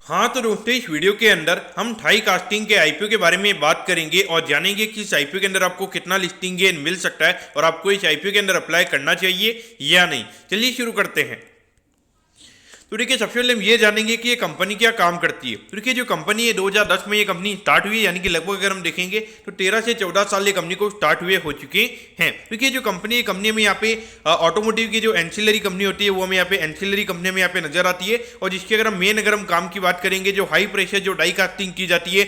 हाँ तो दोस्तों, इस वीडियो के अंदर हम थाई कास्टिंग के आईपीओ के बारे में बात करेंगे और जानेंगे कि इस आईपीओ के अंदर आपको कितना लिस्टिंग गेन मिल सकता है और आपको इस आईपीओ के अंदर अप्लाई करना चाहिए या नहीं। चलिए शुरू करते हैं। तो देखिए, सबसे पहले हम ये जानेंगे कि ये कंपनी क्या काम करती है। तो देखिए, जो कंपनी है 2010 में ये कंपनी स्टार्ट हुई है, यानी कि लगभग अगर हम देखेंगे तो 13 से 14 साल ये कंपनी को स्टार्ट हुए हो चुके हैं। देखिए, जो कंपनी है, कंपनी में यहाँ पे ऑटोमोटिव की जो एंसिलरी कंपनी होती है वो हमें यहाँ पे एंसिलरी कंपनी में यहाँ पे नजर आती है। और जिसके अगर हम काम की बात करेंगे, जो हाई प्रेशर जो डाई कास्टिंग की जाती है,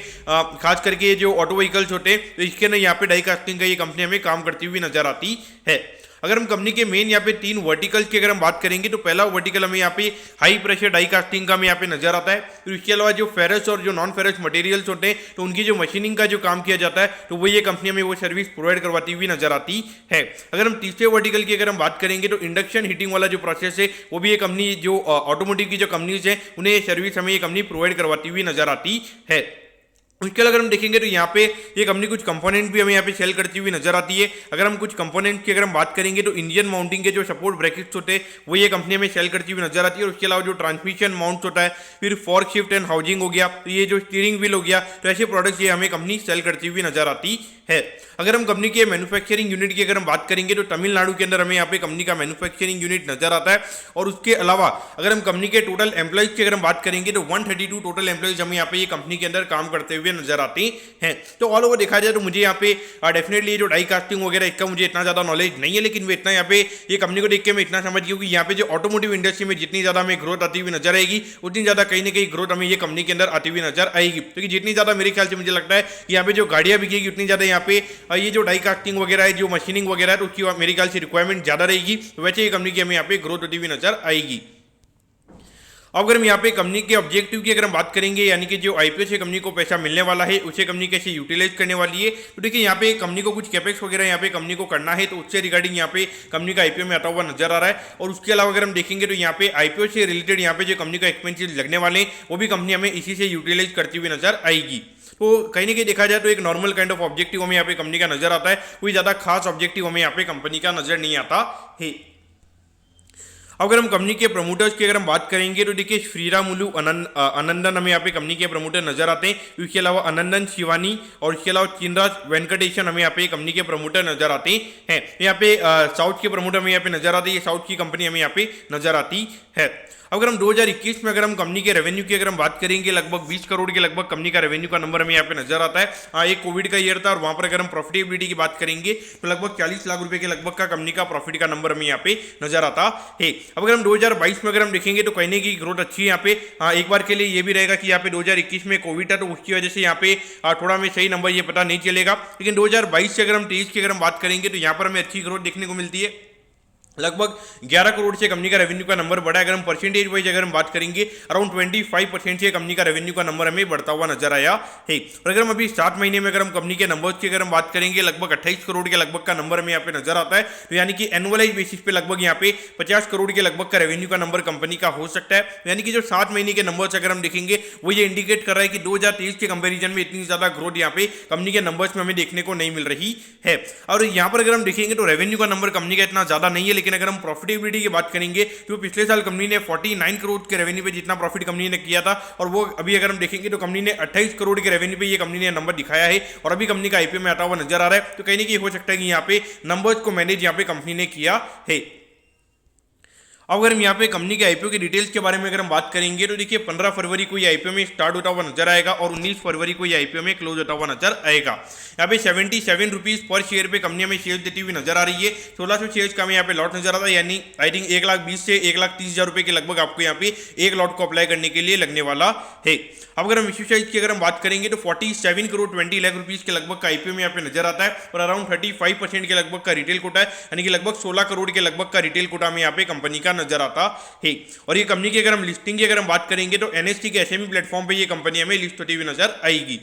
खास करके जो ऑटो व्हीकल्स होते हैं, तो इसके ना यहाँ पे डाई कास्टिंग का ये कंपनी हमें काम करती हुई नजर आती है। अगर हम कंपनी के मेन यहाँ पे 3 वर्टिकल्स की अगर हम बात करेंगे तो पहला वर्टिकल हमें यहाँ पे हाई प्रेशर डाई कास्टिंग का हमें यहाँ पे नजर आता है। तो इसके अलावा जो फेरस और जो नॉन फेरस मटेरियल्स होते हैं तो उनकी जो मशीनिंग का जो काम किया जाता है तो वो ये कंपनी हमें वो सर्विस प्रोवाइड करवाती हुई नजर आती है। अगर हम तीसरे वर्टिकल की अगर हम बात करेंगे तो इंडक्शन हीटिंग वाला जो प्रोसेस है वो भी ये कंपनी जो ऑटोमोटिव की जो कंपनीज है उन्हें ये सर्विस हमें ये कंपनी प्रोवाइड करवाती हुई नजर आती है। उसके अलावा अगर हम देखेंगे तो यहाँ पे ये कंपनी कुछ कंपोनेंट भी हमें यहाँ पे सेल करती हुई नजर आती है। अगर हम कुछ कंपोनेंट की अगर हम बात करेंगे तो इंजन माउंटिंग के जो सपोर्ट ब्रैकेट्स होते हैं वो ये कंपनी हमें सेल करती हुई नजर आती है। और उसके अलावा जो ट्रांसमिशन माउंट होता है, फिर फॉर्क शिफ्ट एंड हाउसिंग हो गया, तो ये जो स्टीयरिंग व्हील हो गया, तो ऐसे प्रोडक्ट्स ये हमें कंपनी सेल करती हुई नजर आती है। अगर हम कंपनी के मैन्युफैक्चरिंग यूनिट की अगर हम बात करेंगे तो तमिलनाडु के अंदर हमें यहाँ पे कंपनी का मैन्युफैक्चरिंग यूनिट नजर आता है। और उसके अलावा अगर हम कंपनी के टोटल एम्प्लॉइज की अगर हम बात करेंगे तो 132 टोटल एम्प्लॉइज हमें यहाँ पे ये कंपनी के अंदर काम करते हुए नजर आते हैं। तो ऑल ओवर देखा जाए तो मुझे यहाँ पे डेफिनेटली जो डाई कास्टिंग वगैरह इसका मुझे इतना ज्यादा नॉलेज नहीं है, लेकिन मैं इतना यहाँ पे ये कंपनी को देख के मैं इतना समझ गया कि यहाँ पे जो ऑटोमोटिव इंडस्ट्री में जितनी ज्यादा हमें ग्रोथ आती हुई नजर आएगी उतनी ज्यादा कहीं ना कहीं ग्रोथ हमें ये कंपनी के अंदर आती हुई नजर आएगी। क्योंकि जितनी ज्यादा मेरे ख्याल से मुझे लगता है कि यहाँ पे जो गाड़ियां बिकेगी उतनी ज्यादा यहाँ पे ये जो डाई कास्टिंग वगैरह है, जो मशीनिंग वगैरह है, तो उसकी मेरे ख्याल से रिक्वायरमेंट ज्यादा रहेगी। तो वैसे ये कंपनी की हमें यहाँ पे ग्रोथ होती हुई नजर आएगी। अब अगर हम यहाँ पे कंपनी के ऑब्जेक्टिव की अगर हम बात करेंगे, यानी कि जो आईपीओ से कंपनी को पैसा मिलने वाला है उसे कंपनी कैसे यूटिलाइज करने वाली है, तो देखिए यहाँ पे कंपनी को कुछ कैपेक्स वगैरह यहाँ पे कंपनी को करना है, तो उससे रिगार्डिंग यहाँ पे कंपनी का आईपीओ में आता हुआ नजर आ रहा है। और उसके अलावा अगर हम देखेंगे तो यहाँ पे आईपीओ से रिलेटेड यहाँ पे जो कंपनी का एक्सपेंसेस लगने वाले हैं वो भी कंपनी हमें इसी से यूटिलाइज करती हुई नजर आएगी। तो कहीं ना कहीं देखा जाए तो एक नॉर्मल काइंड ऑफ ऑब्जेक्टिव हमें यहाँ पे कंपनी का नजर आता है, कोई ज्यादा खास ऑब्जेक्टिव हमें यहाँ पे कंपनी का नजर नहीं आता है। अगर हम कंपनी के प्रमोटर्स की अगर हम बात करेंगे तो देखिए श्रीरामुलु अनंदन हमें यहाँ पे कंपनी के प्रमोटर नजर आते हैं। इसके अलावा अनंदन शिवानी और इसके अलावा चिनराज वेंकटेशन हमें यहाँ पे कंपनी के प्रमोटर नजर आते हैं। यहाँ पे साउथ के प्रमोटर हमें यहाँ पे नजर आते हैं, साउथ की कंपनी हमें यहाँ पे नजर आती है। अगर हम 2021 में अगर हम कंपनी के रेवेन्यू की अगर हम बात करेंगे, लगभग 20 करोड़ के लगभग कंपनी का रेवेन्यू का नंबर हमें यहाँ पे नजर आता है। हाँ, एक कोविड का ईयर था और वहां पर अगर हम प्रॉफिटेबिलिटी की बात करेंगे तो लगभग 40 लाख रुपए के लगभग का कंपनी का प्रॉफिट का नंबर हमें यहाँ पे नजर आता है। अब अगर हम 2022 में अगर हम देखेंगे तो कहने की ग्रोथ अच्छी है यहाँ पे। हाँ, एक बार के लिए ये भी रहेगा कि यहाँ पे 2021 में कोविड था तो उसकी वजह से यहाँ पे थोड़ा हमें सही नंबर ये पता नहीं चलेगा, लेकिन 2022 से अगर हम 23 की अगर हम बात करेंगे तो यहाँ पर हमें अच्छी ग्रोथ देखने को मिलती है। लगभग 11 करोड़ से कंपनी का रेवेन्यू का नंबर बढ़ा है। अगर हम परसेंटेज वाइज अगर हम बात करेंगे अराउंड 25% से कंपनी का रेवेन्यू का नंबर हमें बढ़ता हुआ नजर आया है। और अगर हम अभी 7 महीने में अगर हम कंपनी के नंबर्स की अगर हम बात करेंगे, लगभग 28 करोड़ के लगभग का नंबर हमें यहाँ पे नजर आता है। तो यानी कि एनुअलाइज बेसिस पे लगभग यहाँ पे 50 करोड़ के लगभग का रेवेन्यू का नंबर कंपनी का हो सकता है। यानी कि जो 7 महीने के नंबर्स अगर हम देखेंगे वो ये इंडिकेट कर रहा है कि 2023 के कंपेरिजन में इतनी ज्यादा ग्रोथ यहाँ पे कंपनी के नंबर्स में हमें देखने को नहीं मिल रही है। और यहाँ पर अगर हम देखेंगे तो रेवेन्यू का नंबर कंपनी का इतना ज्यादा नहीं है, लेकिन अगर हम प्रॉफिटेबिलिटी की बात करेंगे तो पिछले साल कंपनी ने 49 करोड़ के रेवेन्यू पे जितना प्रॉफिट कंपनी ने किया था, और वो अभी अगर हम देखेंगे तो कंपनी ने 28 करोड़ के रेवेन्यू पे ये कंपनी ने नंबर दिखाया है और अभी कंपनी का आईपीओ में आता हुआ नजर आ रहा है। तो कहीं ना कहीं हो सकता है कि यहाँ पे नंबर्स को मैनेज यहाँ पे कंपनी ने किया है। अब अगर हम यहाँ पे कंपनी के आईपीओ की डिटेल्स के बारे में अगर हम बात करेंगे तो देखिए 15 फरवरी को ये आईपीओ में स्टार्ट होता हुआ नजर आएगा और 19 फरवरी को ये आईपीओ में क्लोज होता हुआ नजर आएगा। यहाँ पे 77 रुपीज पर शेयर पे कंपनी हमें शेयर देती हुई नजर आ रही है। 1600 शेयर्स का हमें यहाँ पे लॉट नजर आता है, यानी आई थिंक 1,20,000 से 1,30,000 रुपए के लगभग आपको यहाँ पे एक लॉट को अप्लाई करने के लिए लगने वाला है। अब अगर हम इश्यू साइज की अगर हम बात करेंगे तो 47 करोड़ 20 लाख रुपीज के लगभग का आईपीओ में यहाँ पे नजर आता है और अराउंड 35% के लगभग का रिटेल कोटा है, यानी कि लगभग 16 करोड़ के लगभग का रिटेल कोटा में यहाँ पे कंपनी का नजर आता है। और ये कंपनी की अगर हम लिस्टिंग की अगर हम बात करेंगे तो एनएससी के एसएमई प्लेटफॉर्म पे ये कंपनी हमें लिस्ट होती हुई नजर आएगी।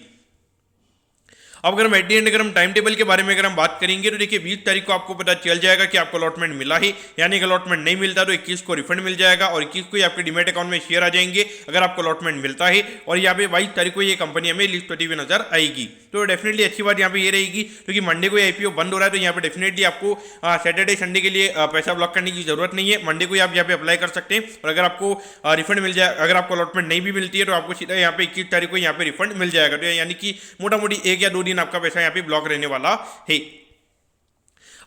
अब अगर हम एट दी एंड अगर हम टाइम टेबल के बारे में अगर हम बात करेंगे तो देखिए 20 तारीख को आपको पता चल जाएगा कि आपको अलॉटमेंट मिला है, यानी कि अलॉटमेंट नहीं मिलता तो 21 को रिफंड मिल जाएगा और 21 को ही आपके डीमैट अकाउंट में शेयर आ जाएंगे अगर आपको अलॉटमेंट मिलता है। और यहाँ पे 22 तारीख को ये कंपनी हमें लिस्ट होती हुई नजर आएगी। तो डेफिनेटली अच्छी बात यहाँ पे ये रहेगी क्योंकि मंडे को आईपीओ बंद हो रहा है, तो यहाँ पे डेफिनेटली आपको सैटरडे संडे के लिए पैसा ब्लॉक करने की जरूरत नहीं है। मंडे को ही आप यहाँ पे अप्लाई कर सकते हैं और अगर आपको रिफंड मिल जाए, अगर आपको अलॉटमेंट नहीं भी मिलती है तो आपको सीधा यहाँ पे 21 तारीख को यहाँ पे रिफंड मिल जाएगा। तो यानी कि मोटा मोटी 1 या 2 दिन आपका पैसा यहाँ पे ब्लॉक रहने वाला है।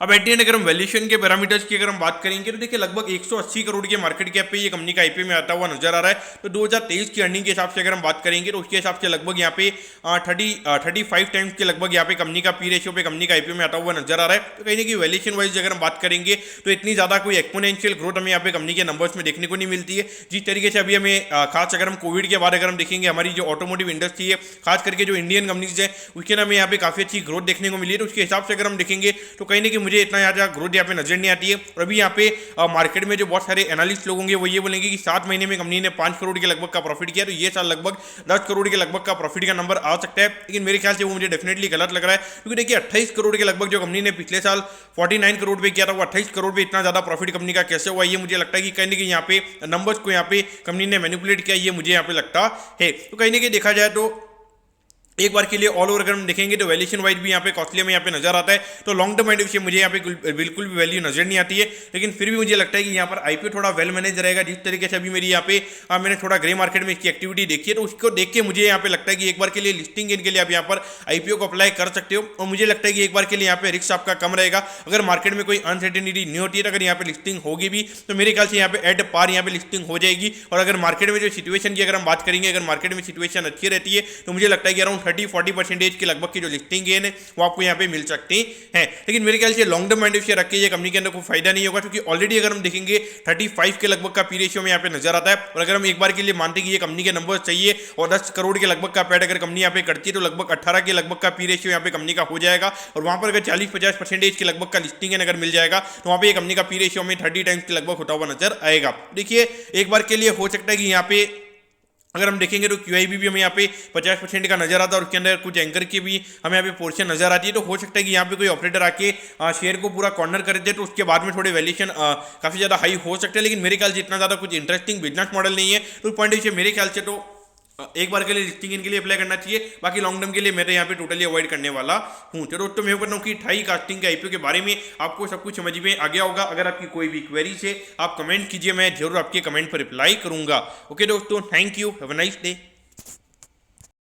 अब एट दी एंड अगर हम वैल्यूएशन के पैरामीटर्स की अगर हम बात करेंगे तो देखिए लगभग 180 करोड़ के मार्केट कैप पे ये कंपनी का आईपीओ में आता हुआ नजर आ रहा है। तो 2023 की अर्निंग के हिसाब से अगर हम बात करेंगे तो उसके हिसाब से लगभग यहाँ पे 35 टाइम्स के लगभग यहाँ पे कंपनी का पी रेशियो पे कंपनी का आईपीओ में आता हुआ नजर आ रहा है। तो कहीं ना कहीं वैल्यूएशन वाइज अगर हम बात करेंगे तो इतनी ज्यादा कोई एक्सपोनेंशियल ग्रोथ हमें यहाँ पे कंपनी के नंबर्स में देखने को नहीं मिलती है। जिस तरीके से अभी हमें खास अगर हम कोविड के बाद अगर हम देखेंगे हमारी जो ऑटोमोटिव इंडस्ट्री है, खास करके जो इंडियन कंपनीज है, उसके हमें यहाँ पे काफी अच्छी ग्रोथ देखने को मिली है। तो उसके हिसाब से अगर हम देखेंगे तो कहीं ना कहीं मुझे इतना ज्यादा ग्रोथ यहाँ पे नजर नहीं आती है। और अभी यहाँ पे मार्केट में जो बहुत सारे एनालिस्ट लोग होंगे वो ये बोलेंगे कि 7 महीने में कंपनी ने 5 करोड़ के लगभग का प्रॉफिट किया, तो ये साल लगभग 10 करोड़ के लगभग का प्रॉफिट का नंबर आ सकता है। लेकिन मेरे ख्याल से वो मुझे डेफिनेटली गलत लग रहा है क्योंकि देखिए 28 करोड़ के लगभग जो कंपनी ने पिछले साल 49 करोड़ पे किया था, वो 28 करोड़ पे इतना ज्यादा प्रॉफिट कंपनी का कैसे हुआ, ये मुझे लगता है कि कहीं ना कहीं यहाँ पे नंबर्स को यहाँ पे कंपनी ने मैनिपुलेट किया, ये मुझे यहाँ पे लगता है। तो कहीं ना कहीं देखा जाए तो एक बार के लिए ऑल ओवर अगर हम देखेंगे तो वैल्यूएशन वाइज भी यहाँ पे कॉस्टली में यहाँ पे नजर आता है। तो लॉन्ग टर्म पॉइंट से मुझे यहाँ पे बिल्कुल भी वैल्यू नजर नहीं आती है। लेकिन फिर भी मुझे लगता है कि यहाँ पर आईपीओ थोड़ा वेल मैनेज रहेगा। जिस तरीके से अभी मेरी यहाँ पे मैंने थोड़ा ग्रे मार्केट में इसकी एक्टिविटी देखी है, तो उसको देख के मुझे यहाँ पे लगता है कि एक बार के लिए लिस्टिंग इनके लिए आप यहाँ पर आईपीओ को अप्लाई कर सकते हो। और मुझे लगता है कि एक बार के लिए यहाँ पे रिस्क आपका कम रहेगा। अगर मार्केट में कोई अनसर्टेनिटी नहीं होती है, अगर यहाँ पे लिस्टिंग होगी भी तो मेरे ख्याल से यहाँ पे एट पार यहाँ पे लिस्टिंग हो जाएगी। और अगर मार्केट में जो सिचुएशन की अगर हम बात करेंगे, अगर मार्केट में सिचुएशन अच्छी रहती है तो मुझे लगता है कि अराउंड 30-40% के लगभग की जो लिस्टिंग गेन है वो आपको यहाँ पे मिल सकती है। लेकिन मेरे ख्याल से लॉन्ग टर्म माइंड से रख के ये कंपनी के अंदर कोई फायदा नहीं होगा क्योंकि ऑलरेडी अगर हम देखेंगे 35 के लगभग का पी रेशियो में यहाँ पे नजर आता है। और अगर हम एक बार के लिए मानते हैं कि ये कंपनी के नंबर चाहिए और 10 करोड़ के लगभग का पैड अगर कंपनी यहाँ पे करती है तो लगभग 18 के लगभग का पी रेशियो यहाँ पे कंपनी का हो जाएगा। और वहां पर अगर 40-50% के लगभग का लिस्टिंग गेन अगर मिल जाएगा तो वहां पे कंपनी का पी रेशियो में 30 टाइम्स के लगभग होता हुआ नजर आएगा। देखिए एक बार के लिए हो सकता है कि यहाँ पे अगर हम देखेंगे तो QIB भी हमें यहाँ पे 50% का नजर आता है और उसके अंदर कुछ एंकर की भी हमें यहाँ पे पोर्शन नजर आती है। तो हो सकता है कि यहाँ पे कोई ऑपरेटर आके शेयर को पूरा कॉर्नर कर दे तो उसके बाद में थोड़े वैल्यूएशन काफी ज्यादा हाई हो सकता है। लेकिन मेरे ख्याल से इतना ज्यादा कुछ इंटरेस्टिंग बिजनेस मॉडल नहीं है। तो पॉइंट से मेरे ख्याल से तो एक बार के लिए लिस्टिंग इनके लिए अप्लाई करना चाहिए। बाकी लॉन्ग टर्म के लिए मैं तो यहाँ पे टोटली अवॉइड करने वाला हूँ। तो दोस्तों मैं बताऊँ कि थाई कास्टिंग के आईपीओ के बारे में आपको सब कुछ समझ में आ गया होगा। अगर आपकी कोई भी क्वेरी है आप कमेंट कीजिए, मैं जरूर आपके कमेंट पर रिप्लाई करूंगा। ओके दोस्तों, thank you, have a nice day.